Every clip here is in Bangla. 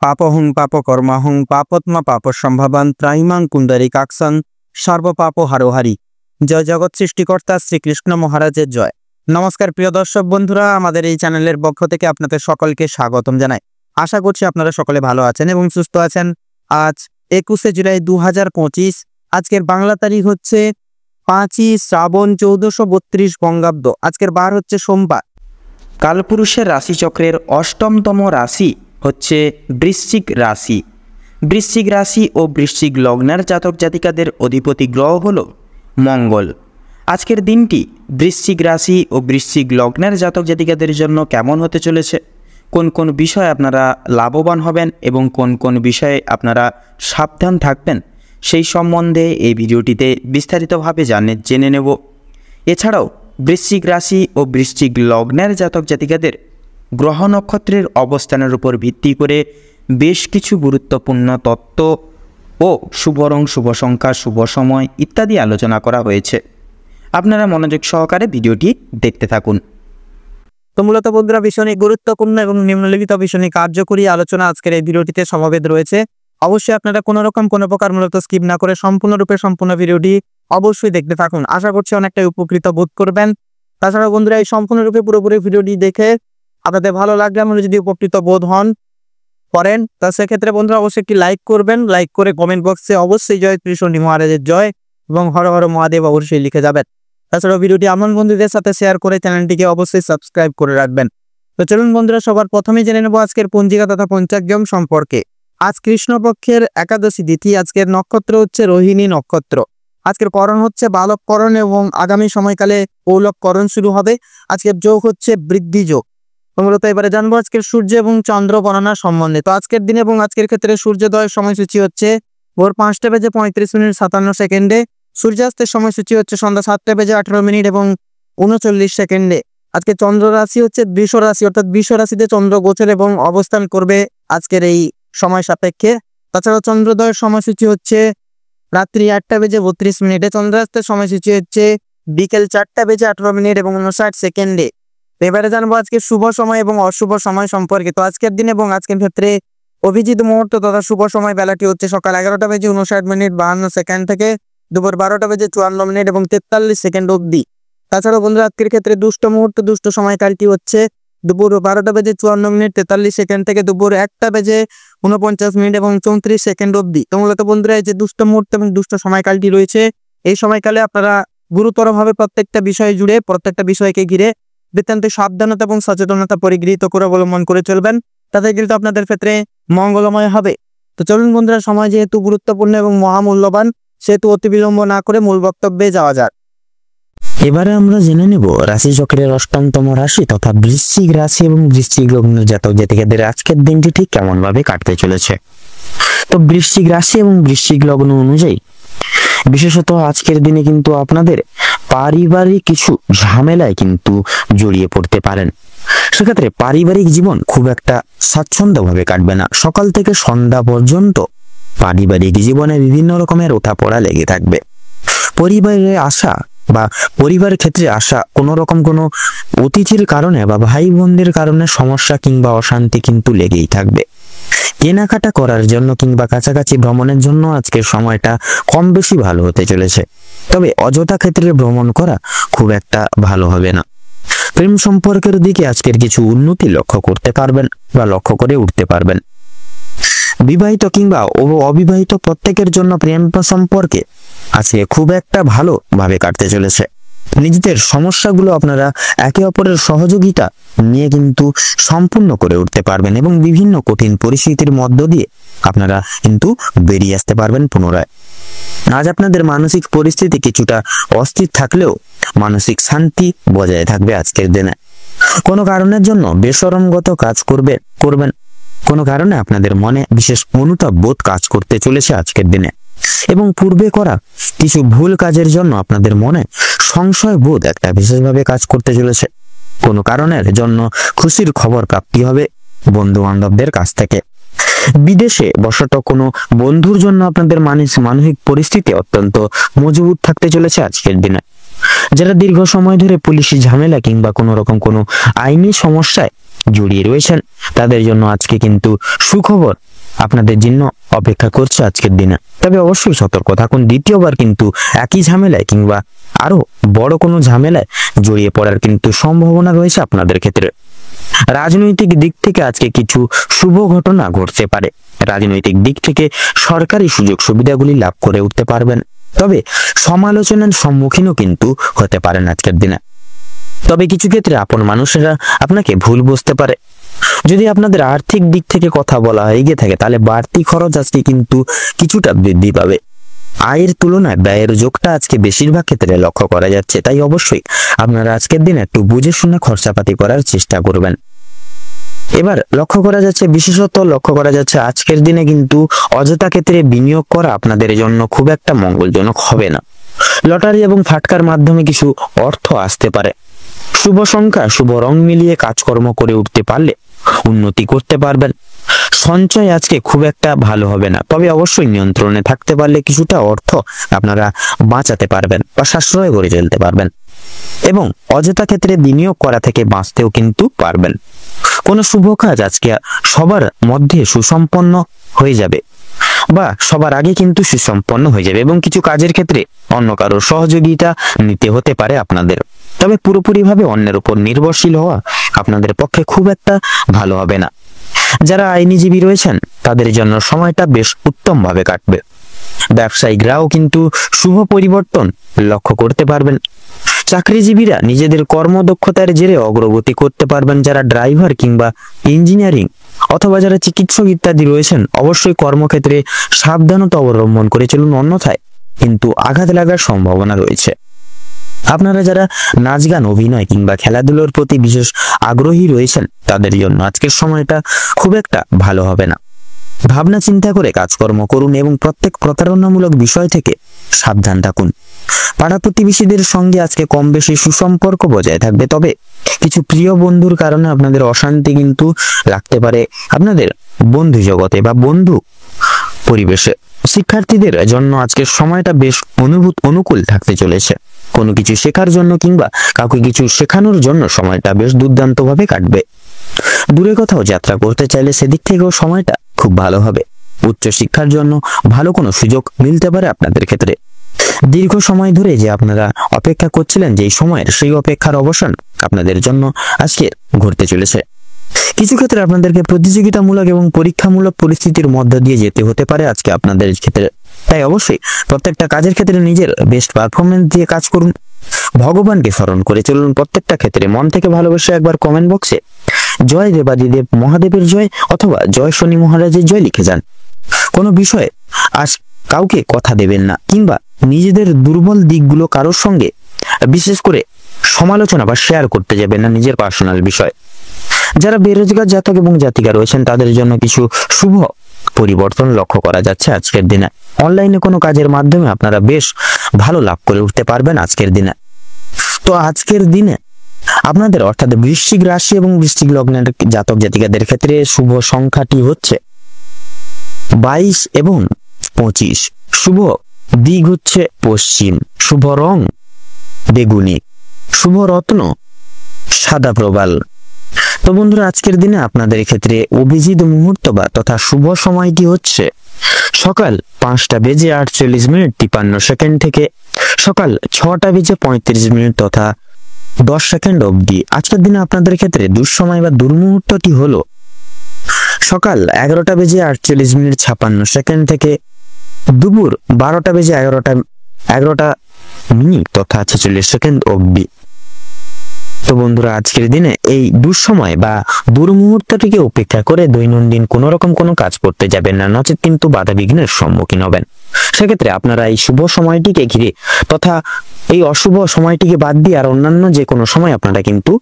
পাপহং পাপকর্মাহং পাপত্মা পাপসম্ভবান ত্রাইমাং কুণ্ডরী কাকসং সর্বপাপ হারোহারি। জয় জগৎ সৃষ্টিকর্তা শ্রীকৃষ্ণ মহারাজের জয়। নমস্কার প্রিয় দর্শক বন্ধুরা, আমাদের এই চ্যানেলের পক্ষ থেকে আপনাদের সকলকে স্বাগতম জানাই। আশা করছি আপনারা সকলে ভালো আছেন এবং সুস্থ আছেন। আজ 21শে জুলাই 2025। আজকের বাংলা তারিখ হচ্ছে 5ই শ্রাবণ 1432 বঙ্গাব্দ। আজকের বার হচ্ছে সোমবার। কালপুরুষের রাশিচক্রের অষ্টমতম রাশি হচ্ছে বৃশ্চিক রাশি। বৃশ্চিক রাশি ও বৃশ্চিক লগ্নের জাতক জাতিকাদের অধিপতি গ্রহ হল মঙ্গল। আজকের দিনটি বৃশ্চিক রাশি ও বৃশ্চিক লগ্নের জাতক জাতিকাদের জন্য কেমন হতে চলেছে, কোন কোন বিষয়ে আপনারা লাভবান হবেন এবং কোন কোন বিষয়ে আপনারা সাবধান থাকবেন, সেই সম্বন্ধে এই ভিডিওটিতে বিস্তারিতভাবে জেনে নেব। এছাড়াও বৃশ্চিক রাশি ও বৃশ্চিক লগ্নের জাতক জাতিকাদের গ্রহ নক্ষত্রের অবস্থানের উপর ভিত্তি করে বেশ কিছু গুরুত্বপূর্ণ তত্ত্ব ও শুভ রং, শুভ সংখ্যা, শুভ সময় ইত্যাদি আলোচনা করা হয়েছে। আপনারা মনোযোগ সহকারে ভিডিওটি দেখতে থাকুন। তো মূলত বন্ধুরা, ভীষণই গুরুত্বপূর্ণ এবং নিম্নলিখিত ভীষণই কার্যকরী আলোচনা আজকের এই ভিডিওটিতে সমাবেত রয়েছে। অবশ্যই আপনারা কোনো প্রকার মূলত স্কিপ না করে সম্পূর্ণ ভিডিওটি অবশ্যই দেখতে থাকুন। আশা করছি অনেকটাই উপকৃত বোধ করবেন। তাছাড়া বন্ধুরা, এই সম্পূর্ণরূপে পুরোপুরি ভিডিওটি দেখে আপনাদের ভালো লাগলে আমরা যদি উপকৃত বোধ করেন, তা সেক্ষেত্রে বন্ধুরা অবশ্যই একটি লাইক করবেন। লাইক করে কমেন্ট বক্সে অবশ্যই জয় কৃষ্ণ মহারাজের জয় এবং হর হর মহাদেব অবশ্যই লিখে যাবেন। তাছাড়াও ভিডিওটি আমার বন্ধুদের সাথে শেয়ার করে চ্যানেলটিকে অবশ্যই সাবস্ক্রাইব করে রাখবেন। তো চলুন বন্ধুরা, সবার প্রথমেই জেনে নেব আজকের পঞ্জিকা তথা পঞ্চাগ্রাম সম্পর্কে। আজ কৃষ্ণপক্ষের একাদশী তিথি। আজকের নক্ষত্র হচ্ছে রোহিণী নক্ষত্র। আজকের করণ হচ্ছে বালক করণ এবং আগামী সময়কালে পৌলক করণ শুরু হবে। আজকের যোগ হচ্ছে বৃদ্ধি যোগ। মূলত এবারে জানবো আজকের সূর্য এবং চন্দ্র গণনা সম্বন্ধে। তো আজকের দিন এবং আজকের ক্ষেত্রে সূর্যোদয়ের সময়সূচি হচ্ছে ভোর 5:35 সূর্যাস্তের সময়সূচি হচ্ছে সন্ধ্যা 7:18 এবং 39 আজকে চন্দ্র রাশি হচ্ছে বৃষ রাশি, অর্থাৎ বৃষ রাশিতে চন্দ্র গোচর এবং অবস্থান করবে আজকের এই সময় সাপেক্ষে। তাছাড়া চন্দ্রোদয়ের সময়সূচি হচ্ছে রাত্রি 8:32, চন্দ্রাস্তের সময়সূচি হচ্ছে বিকেল 4:18 এবং 59। এবারে জানবো আজকে শুভ সময় এবং অশুভ সময় সম্পর্কে। তো আজকের দিন এবং আজকের ক্ষেত্রে অভিজিৎ মুহূর্ত তথা শুভ সময় বেলাটি হচ্ছে সকাল 11:59 থেকে দুপুর 12:54 এবং 43 অবধি। তাছাড়া বন্ধুরা, আজকের ক্ষেত্রে দুষ্ট মুহূর্ত, দুষ্ট সময়কালটি হচ্ছে দুপুর 12:54 থেকে দুপুর 1:49 এবং 34 অবধি। তো মূলত বন্ধুরা, এই যে দুষ্ট মুহূর্ত এবং দুষ্ট সময়কালটি রয়েছে, এই সময়কালে আপনারা গুরুতরভাবে প্রত্যেকটা বিষয়কে ঘিরে নিতান্ত সাবধানতা এবং সচেতনতা পরিগৃহীত করে অবলম্বন করে চলবেন, তাতে কিন্তু আপনাদের ক্ষেত্রে মঙ্গলময় হবে। তো চলুন বন্ধুরা, সময় যেহেতু গুরুত্বপূর্ণ এবং মহামূল্যবান, সেহেতু অতি বিলম্ব না করে মূল বক্তব্যে যাওয়া যাক। এবারে আমরা জেনে নেব রাশিচক্রের অষ্টমতম রাশি তথা বৃশ্চিক রাশি এবং বৃশ্চিক লগ্নের জাতক জাতিকাদের আজকের দিনটি ঠিক কেমন ভাবে কাটতে চলেছে। তো বৃশ্চিক রাশি এবং বৃশ্চিক লগ্ন অনুযায়ী বিশেষত আজকের দিনে কিন্তু আপনাদের পারিবারিক কিছু ঝামেলায় কিন্তু জড়িয়ে পড়তে পারেন। সেক্ষেত্রে পারিবারিক জীবন খুব একটা স্বাচ্ছন্দ্যভাবে কাটবে না। সকাল থেকে সন্ধ্যা পর্যন্ত পারিবারিক জীবনে বিভিন্ন রকমের ওঠাপড়া লেগে থাকবে। পরিবারে আসা বা পরিবারের ক্ষেত্রে আসা কোনো অতিথির কারণে বা ভাই বোনদের কারণে সমস্যা কিংবা অশান্তি কিন্তু লেগেই থাকবে। কেনাকাটা করার জন্য কিংবা কাছাকাছি ভ্রমণের জন্য আজকের সময়টা কম বেশি ভালো হতে চলেছে, তবে অযথা ক্ষেত্রে ভ্রমণ করা খুব একটা ভালো হবে না। প্রেম সম্পর্কের দিকে আজকের কিছু উন্নতি লক্ষ্য করতে পারবেন বা লক্ষ্য করে উঠতে পারবেন। বিবাহিত কিংবা অবিবাহিত প্রত্যেকের জন্য প্রেম সম্পর্কে আজকে খুব একটা ভালো ভাবে কাটতে চলেছে। নিজেদের সমস্যাগুলো আপনারা একে অপরের সহযোগিতা নিয়ে কিন্তু সম্পূর্ণ করে উঠতে পারবেন এবং বিভিন্ন কঠিন পরিস্থিতির মধ্য দিয়ে আপনারা কিন্তু বেরিয়ে আসতে পারবেন পুনরায়। আজ আপনাদের মানসিক পরিস্থিতি কিছুটা অস্থির থাকলেও মানসিক শান্তি বজায় থাকবে আজকের দিনে। কোনো কারণের জন্য বেশরমগত কাজ করবেন। কোনো কারণে আপনাদের মনে বিশেষ অনুতাপ বোধ কাজ করতে চলেছে আজকের দিনে এবং পূর্বে করা কিছু ভুল কাজের জন্য আপনাদের মনে সংশয় বোধ একটা বিশেষভাবে কাজ করতে চলেছে। কোনো কারণের জন্য খুশির খবর প্রাপ্তি হবে বন্ধু বান্ধবদের কাছ থেকে। বিদেশে বসত কোনো বন্ধুর জন্য আপনাদের মানসিক পরিস্থিতি অত্যন্ত মজবুত থাকতে চলেছে আজকের দিনে। যারা দীর্ঘ সময় ধরে পুলিশি ঝামেলা কিংবা কোনো আইনি সমস্যায় জড়িয়ে রয়েছেন তাদের জন্য আজকে কিন্তু সুখবর আপনাদের জন্য অপেক্ষা করছে আজকের দিনে। তবে অবশ্যই সতর্ক থাকুন, দ্বিতীয়বার কিন্তু একই ঝামেলায় কিংবা আরো বড় কোনো ঝামেলায় জড়িয়ে পড়ার কিন্তু সম্ভাবনা রয়েছে আপনাদের ক্ষেত্রে। রাজনৈতিক দিক থেকে আজকে কিছু শুভ ঘটনা ঘটতে পারে। রাজনৈতিক দিক থেকে সরকারি সুযোগ সুবিধাগুলি লাভ করে উঠতে পারবেন, তবে সমালোচনার সম্মুখীনও কিন্তু হতে পারেন আজকের দিনে। তবে কিছু ক্ষেত্রে আপন মানুষেরা আপনাকে ভুল বুঝতে পারে। যদি আপনাদের আর্থিক দিক থেকে কথা বলা হয়ে গিয়ে থাকে তাহলে বাড়তি খরচ আজকে কিন্তু কিছুটা বৃদ্ধি পাবে। আয়ের তুলনায় ব্যয়ের যোগটা আজকে বেশিরভাগ ক্ষেত্রে লক্ষ্য করা যাচ্ছে, তাই অবশ্যই আপনারা আজকের দিনে একটু বুঝে শুনে খরচাপাতি করার চেষ্টা করবেন। এবার বিশেষত লক্ষ্য করা যাচ্ছে আজকের দিনে কিন্তু অযথা ক্ষেত্রে বিনিয়োগ করা আপনাদের জন্য খুব একটা মঙ্গলজনক হবে না। লটারি এবং ফাটকার মাধ্যমে কিছু অর্থ আসতে পারে। শুভ সংখ্যা শুভ রং মিলিয়ে কাজকর্ম করে উঠতে পারলে উন্নতি করতে পারবেন। সঞ্চয় আজকে খুব একটা ভালো হবে না, তবে অবশ্যই নিয়ন্ত্রণে থাকতে পারলে কিছুটা অর্থ আপনারা বাঁচাতে পারবেন বা সাশ্রয় করে চলতে পারবেন এবং অযথা ক্ষেত্রে বিনিয়োগ করা থেকে বাঁচতেও কিন্তু পারবেন। কোনো শুভ কাজ আজকে সবার মধ্যে সুসম্পন্ন হয়ে যাবে বা সবার আগে কিন্তু সুসম্পন্ন হয়ে যাবে এবং কিছু কাজের ক্ষেত্রে অন্য কারোর সহযোগিতা নিতে হতে পারে আপনাদের। তবে পুরোপুরিভাবে অন্যের উপর নির্ভরশীল হওয়া আপনাদের পক্ষে খুব একটা ভালো হবে না। যারা আইনজীবী রয়েছেন তাদের জন্য সময়টা বেশ উত্তমভাবে কাটবে। ব্যবসায়িকরাও কিন্তু শুভ পরিবর্তন লক্ষ্য করতে পারবেন। চাকরিজীবীরা নিজেদের কর্মদক্ষতার জেরে অগ্রগতি করতে পারবেন। যারা ড্রাইভার কিংবা ইঞ্জিনিয়ারিং অথবা যারা চিকিৎসক ইত্যাদি রয়েছেন অবশ্যই কর্মক্ষেত্রে সাবধানতা অবলম্বন করে চলুন, অন্যথায় কিন্তু আঘাত লাগার সম্ভাবনা রয়েছে। আপনারা যারা নাচ গান অভিনয় কিংবা খেলাধুলোর প্রতি বিশেষ আগ্রহী রয়েছেন তাদের জন্য আজকের সময়টা খুব একটা ভালো হবে না। ভাবনা চিন্তা করে কাজকর্ম করুন এবং প্রত্যেক প্রতারণামূলক বিষয় থেকে সাবধান থাকুন। পাড়া প্রতিবেশীদের সঙ্গে আজকে কম বেশি সুসম্পর্ক বজায় থাকবে, তবে কিছু প্রিয় বন্ধুর কারণে আপনাদের অশান্তি কিন্তু লাগতে পারে আপনাদের বন্ধু জগতে বা বন্ধু পরিবেশে। শিক্ষার্থীদের জন্য আজকের সময়টা বেশ অনুকূল থাকতে চলেছে। কোনো কিছু শেখার জন্য কিংবা কাউকে কিছু শেখানোর জন্য সময়টা বেশ দুর্দান্তভাবে কাটবে। দূরে কোথাও যাত্রা করতে চাইলে সেদিক থেকেও সময়টা খুব ভালো হবে। উচ্চ শিক্ষার জন্য ভালো কোনো সুযোগ মিলতে পারে আপনাদের ক্ষেত্রে। দীর্ঘ সময় ধরে যে আপনারা অপেক্ষা করছিলেন যে সময়ের, সেই অপেক্ষার অবসান আপনাদের জন্য আজকে ঘটতে চলেছে। কিছু ক্ষেত্রে আপনাদেরকে প্রতিযোগিতামূলক এবং পরীক্ষামূলক পরিস্থিতির মধ্য দিয়ে যেতে হতে পারে আজকে আপনাদের ক্ষেত্রে। তাই অবশ্যই প্রত্যেকটা কাজের ক্ষেত্রে নিজের বেস্ট পারফরমেন্স দিয়ে কাজ করুন। ভগবানকে স্মরণ করে চলুন প্রত্যেকটা ক্ষেত্রে। মন থেকে ভালোবেসে একবার কমেন্ট বক্সে জয় দেবাদিদেব মহাদেবের জয় অথবা জয় শনি মহারাজের জয় লিখে যান। কোনো বিষয়ে আজ কাউকে কথা দেবেন না কিংবা নিজেদের দুর্বল দিকগুলো কারোর সঙ্গে বিশেষ করে সমালোচনা বা শেয়ার করতে যাবেন না নিজের পার্সোনাল বিষয়। যারা বেরোজগার জাতক এবং জাতিকা রয়েছেন তাদের জন্য কিছু শুভ পরিবর্তন লক্ষ্য করা যাচ্ছে আজকের দিনে। অনলাইনে কোনো কাজের মাধ্যমে আপনারা বেশ ভালো লাভ করে উঠতে পারবেন আজকের দিনে। তো আজকের দিনে আপনাদের অর্থাৎ বৃশ্চিক রাশি এবং বৃশ্চিক লগ্নের জাতক জাতিকাদের ক্ষেত্রে শুভ সংখ্যাটি হচ্ছে 22 এবং 25। শুভ দিক হচ্ছে পশ্চিম। শুভ রং বেগুনি। শুভ রত্ন সাদা প্রবাল। তো বন্ধুরা আজকের দিনে আপনাদের ক্ষেত্রে অভিজিৎ মুহূর্ত বা তথা শুভ সময়টি হচ্ছে সকাল 5:48:53 থেকে সকাল 6:35 তথা 10 সেকেন্ড অবধি। আজকের দিনে আপনাদের ক্ষেত্রে দুঃসময় বা দুর্মুহূর্তটি হলো সকাল 11:48:56 থেকে দুপুর 12:11 তথা 46 সেকেন্ড অবধি। তো বন্ধুরা আজকের দিনে এই দুঃসময় বা দুর্মুহূর্তটিকে উপেক্ষা করে দৈনন্দিন কোনো রকম কোনো কাজ করতে যাবেন না, নচেত কিন্তু বাধা বিঘ্নের সম্মুখীন হবেন। সেক্ষেত্রে আপনারা এই শুভ সময়টিকে ঘিরে তথা এই অশুভ সময়টিকে বাদ দিয়ে আর অন্যান্য যে কোনো সময় আপনারা কিন্তু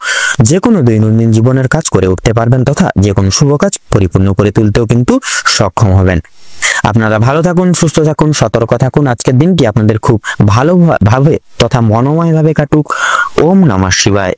যে কোনো দৈনন্দিন জীবনের কাজ করে উঠতে পারবেন তথা যে কোনো শুভ কাজ পরিপূর্ণ করে তুলতেও কিন্তু সক্ষম হবেন। আপনারা ভালো থাকুন, সুস্থ থাকুন, সতর্ক থাকুন। আজকের দিনটি আপনাদের খুব ভালোভাবে তথা মনোময়ভাবে কাটুক। ওম নমঃ শিবায়।